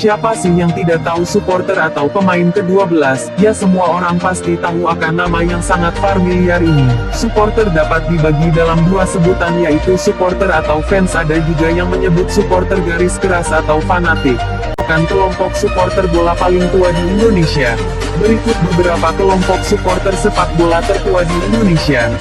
Siapa sih yang tidak tahu supporter atau pemain ke-12? Ya semua orang pasti tahu akan nama yang sangat familiar ini. Supporter dapat dibagi dalam dua sebutan yaitu supporter atau fans, ada juga yang menyebut supporter garis keras atau fanatik. Bukan kelompok supporter bola paling tua di Indonesia. Berikut beberapa kelompok supporter sepak bola tertua di Indonesia.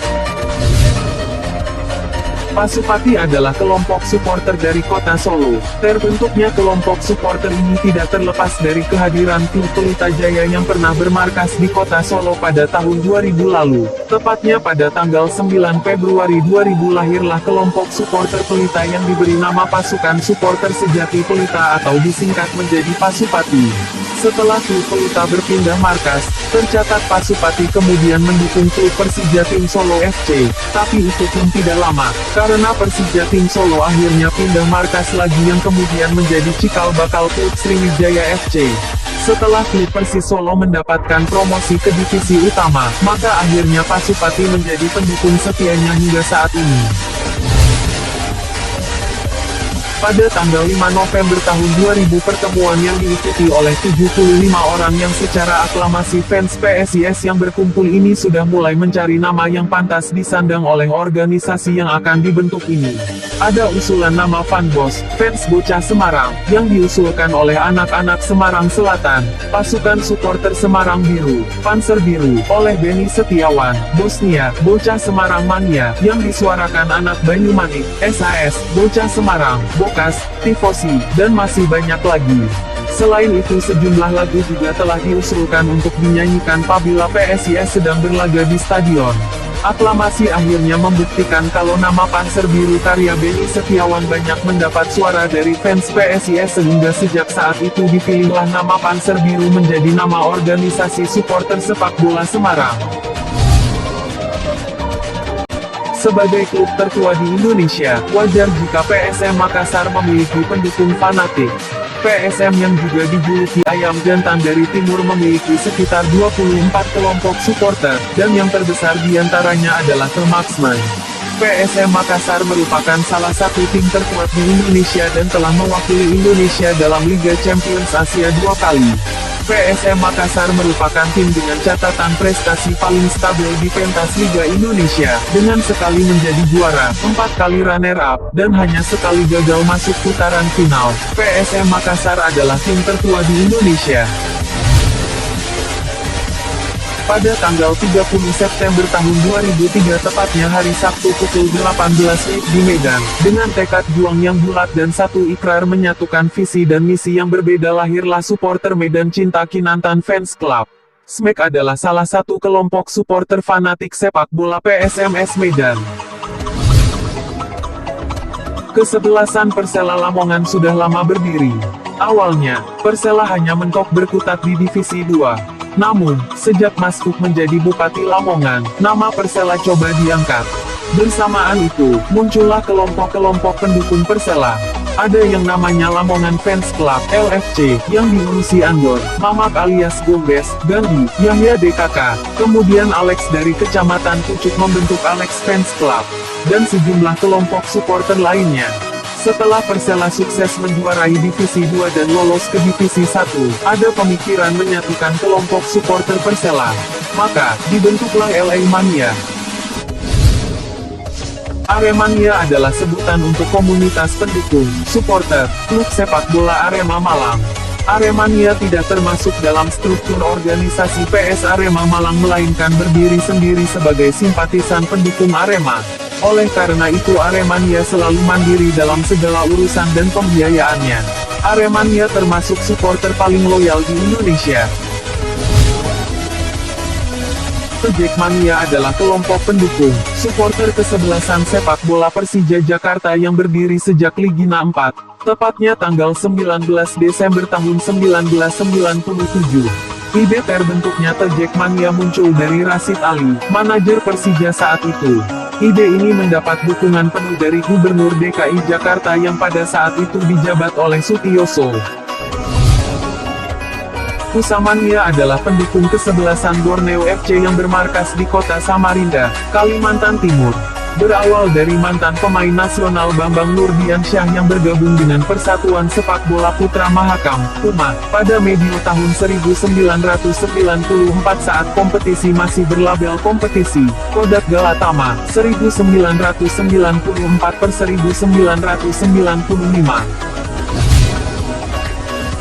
Pasupati adalah kelompok supporter dari kota Solo. Terbentuknya kelompok supporter ini tidak terlepas dari kehadiran klub Pelita Jaya yang pernah bermarkas di kota Solo pada tahun 2000 lalu. Tepatnya pada tanggal 9 Februari 2000 lahirlah kelompok supporter Pelita yang diberi nama Pasukan Supporter Sejati Pelita atau disingkat menjadi Pasupati. Setelah klub Pelita berpindah markas, tercatat Pasupati kemudian mendukung klub Persija Tim Solo FC. Tapi itu pun tidak lama, karena Persija Tim Solo akhirnya pindah markas lagi yang kemudian menjadi cikal bakal klub Sriwijaya FC. Setelah klub Persis Solo mendapatkan promosi ke divisi utama, maka akhirnya Pasupati menjadi pendukung setianya hingga saat ini. Pada tanggal 5 November tahun 2000 pertemuan yang diikuti oleh 75 orang yang secara aklamasi fans PSIS yang berkumpul ini sudah mulai mencari nama yang pantas disandang oleh organisasi yang akan dibentuk ini. Ada usulan nama Fanbos, fans bocah Semarang, yang diusulkan oleh anak-anak Semarang Selatan, Pasukan Supporter Semarang Biru, Panser Biru, oleh Benny Setiawan, Bosnia, Bocah Semarang Mania, yang disuarakan anak Banyumanik, SAS, Bocah Semarang, Bokas, Tifosi, dan masih banyak lagi. Selain itu sejumlah lagu juga telah diusulkan untuk dinyanyikan apabila PSIS sedang berlaga di stadion. Aklamasi akhirnya membuktikan kalau nama Panser Biru karya Benny Setiawan banyak mendapat suara dari fans PSIS sehingga sejak saat itu dipilihlah nama Panser Biru menjadi nama organisasi supporter sepak bola Semarang. Sebagai klub tertua di Indonesia, wajar jika PSM Makassar memiliki pendukung fanatik. PSM yang juga dijuluki Ayam Jantan dari Timur memiliki sekitar 24 kelompok supporter, dan yang terbesar diantaranya adalah The Marksman. PSM Makassar merupakan salah satu tim terkuat di Indonesia dan telah mewakili Indonesia dalam Liga Champions Asia 2 kali. PSM Makassar merupakan tim dengan catatan prestasi paling stabil di pentas Liga Indonesia, dengan sekali menjadi juara, 4 kali runner-up, dan hanya sekali gagal masuk putaran final. PSM Makassar adalah tim tertua di Indonesia. Pada tanggal 30 September tahun 2003 tepatnya hari Sabtu pukul 18 WIB di Medan, dengan tekad juang yang bulat dan satu ikrar menyatukan visi dan misi yang berbeda lahirlah supporter Medan Cinta Kinantan Fans Club. SMEK adalah salah satu kelompok supporter fanatik sepak bola PSMS Medan. Kesebelasan Persela Lamongan sudah lama berdiri. Awalnya, Persela hanya mentok berkutat di Divisi 2. Namun, sejak masuk menjadi Bupati Lamongan, nama Persela coba diangkat. Bersamaan itu, muncullah kelompok-kelompok pendukung Persela. Ada yang namanya Lamongan Fans Club, LFC, yang diurusi Andor, Mamak alias Gombes, Gandhi, Yahya DKK, kemudian Alex dari Kecamatan Pucuk membentuk Alex Fans Club, dan sejumlah kelompok supporter lainnya. Setelah Persela sukses menjuarai Divisi 2 dan lolos ke Divisi 1, ada pemikiran menyatukan kelompok supporter Persela. Maka, dibentuklah LA Mania. Aremania adalah sebutan untuk komunitas pendukung, supporter, klub sepak bola Arema Malang. Aremania tidak termasuk dalam struktur organisasi PS Arema Malang melainkan berdiri sendiri sebagai simpatisan pendukung Arema. Oleh karena itu Aremania selalu mandiri dalam segala urusan dan pembiayaannya. Aremania termasuk supporter paling loyal di Indonesia. The Jackmania adalah kelompok pendukung, supporter kesebelasan sepak bola Persija Jakarta yang berdiri sejak Ligina 4, tepatnya tanggal 19 Desember tahun 1997. Ide terbentuknya The Jackmania muncul dari Rashid Ali, manajer Persija saat itu. Ide ini mendapat dukungan penuh dari Gubernur DKI Jakarta yang pada saat itu dijabat oleh Sutioso. Pusamania adalah pendukung kesebelasan Borneo FC yang bermarkas di kota Samarinda, Kalimantan Timur. Berawal dari mantan pemain nasional Bambang Nurdiansyah yang bergabung dengan Persatuan Sepak Bola Putra Mahakam, PUMA, pada medio tahun 1994 saat kompetisi masih berlabel kompetisi, Kodak Galatama, 1994/1995.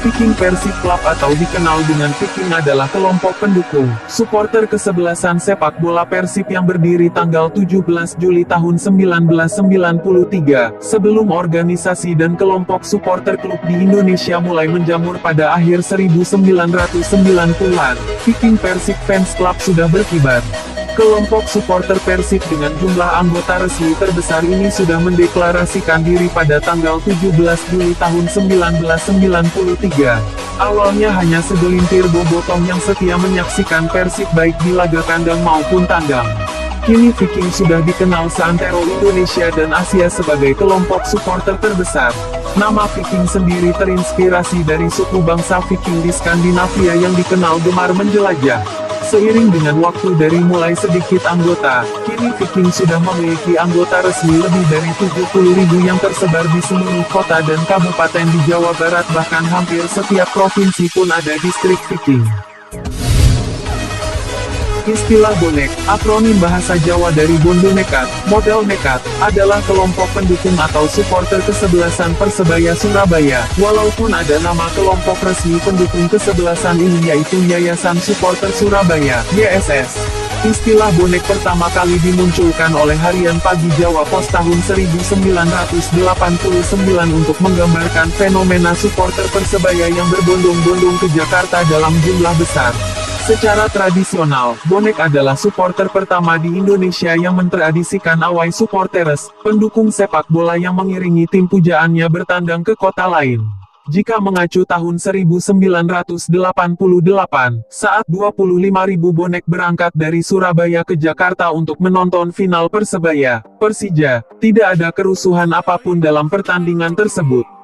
Viking Persib Club atau dikenal dengan Viking adalah kelompok pendukung, supporter kesebelasan sepak bola Persib yang berdiri tanggal 17 Juli tahun 1993, sebelum organisasi dan kelompok supporter klub di Indonesia mulai menjamur pada akhir 1990-an. Viking Persib Fans Club sudah berkibar. Kelompok supporter Persib dengan jumlah anggota resmi terbesar ini sudah mendeklarasikan diri pada tanggal 17 Juli tahun 1993. Awalnya hanya segelintir bobotoh yang setia menyaksikan Persib baik di laga kandang maupun tandang. Kini Viking sudah dikenal seantero Indonesia dan Asia sebagai kelompok supporter terbesar. Nama Viking sendiri terinspirasi dari suku bangsa Viking di Skandinavia yang dikenal gemar menjelajah. Seiring dengan waktu dari mulai sedikit anggota, kini Viking sudah memiliki anggota resmi lebih dari 70.000 yang tersebar di seluruh kota dan kabupaten di Jawa Barat, bahkan hampir setiap provinsi pun ada distrik Viking. Istilah bonek, akronim bahasa Jawa dari Bondo Nekat, modal nekat, adalah kelompok pendukung atau supporter kesebelasan Persebaya Surabaya, walaupun ada nama kelompok resmi pendukung kesebelasan ini yaitu Yayasan Supporter Surabaya, YSS. Istilah bonek pertama kali dimunculkan oleh harian Pagi Jawa Pos tahun 1989 untuk menggambarkan fenomena supporter Persebaya yang berbondong-bondong ke Jakarta dalam jumlah besar. Secara tradisional, bonek adalah supporter pertama di Indonesia yang mentradisikan awai supporters, pendukung sepak bola yang mengiringi tim pujaannya bertandang ke kota lain. Jika mengacu tahun 1988, saat 25.000 bonek berangkat dari Surabaya ke Jakarta untuk menonton final Persebaya, Persija, tidak ada kerusuhan apapun dalam pertandingan tersebut.